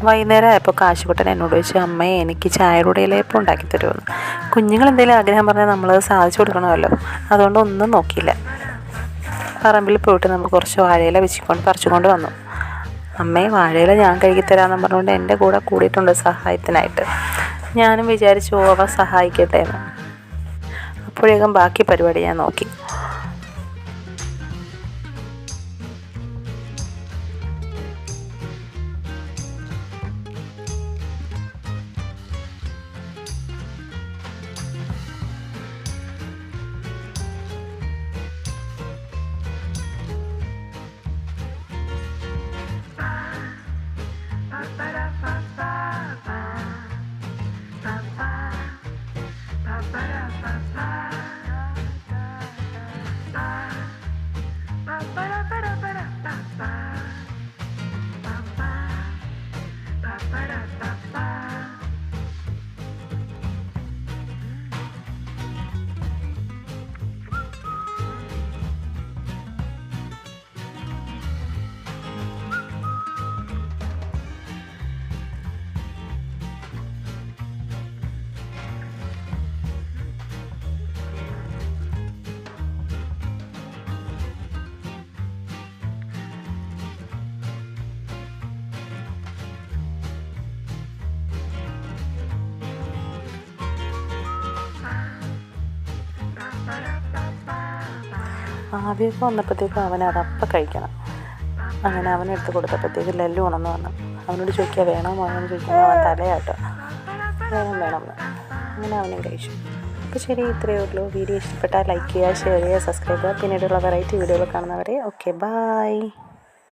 വൈകുന്നേരം ആയപ്പോൾ കാശുകുട്ടൻ എന്നോട് ചോദിച്ചു, അമ്മയെ എനിക്ക് ചായയുടെ ഇലയപ്പം ഉണ്ടാക്കി തരുമെന്ന്. കുഞ്ഞുങ്ങൾ എന്തെങ്കിലും ആഗ്രഹം പറഞ്ഞാൽ നമ്മളത് സാധിച്ചു കൊടുക്കണമല്ലോ. അതുകൊണ്ട് ഒന്നും നോക്കിയില്ല, പറമ്പിൽ പോയിട്ട് നമ്മൾ കുറച്ച് വാഴയില പറിച്ചുകൊണ്ട് വന്നു. അമ്മയെ വാഴയില ഞാൻ കഴുകിത്തരാമെന്ന് പറഞ്ഞുകൊണ്ട് എൻ്റെ കൂടെ കൂടിയിട്ടുണ്ട് സഹായത്തിനായിട്ട്. ഞാനും വിചാരിച്ചു അവ സഹായിക്കട്ടെ എന്ന്. അപ്പോഴേക്കും ബാക്കി പരിപാടി ഞാൻ നോക്കി. ആവിയൊക്കെ വന്നപ്പോഴത്തേക്കും അവൻ അതപ്പം കഴിക്കണം. അങ്ങനെ അവനെടുത്ത് കൊടുത്തപ്പോഴത്തേക്ക് ലല്ലു ഉണർന്നു വന്നു. അവനോട് ചോദിക്കുക വേണോ മോനെന്ന് ചോദിക്കുമ്പോൾ അവൻ തലയാട്ടോ വേണമെന്ന്. അങ്ങനെ അവനും കഴിച്ചു. അപ്പോൾ ശരി, ഇത്രയേ ഉള്ളൂ. വീഡിയോ ഇഷ്ടപ്പെട്ടാൽ ലൈക്ക് ചെയ്യുക, ഷെയർ ചെയ്യുക, സബ്സ്ക്രൈബ് ചെയ്യുക. പിന്നീടുള്ള വെറൈറ്റി വീഡിയോകൾ കാണുന്നവരെ ഓക്കെ, ബായ്.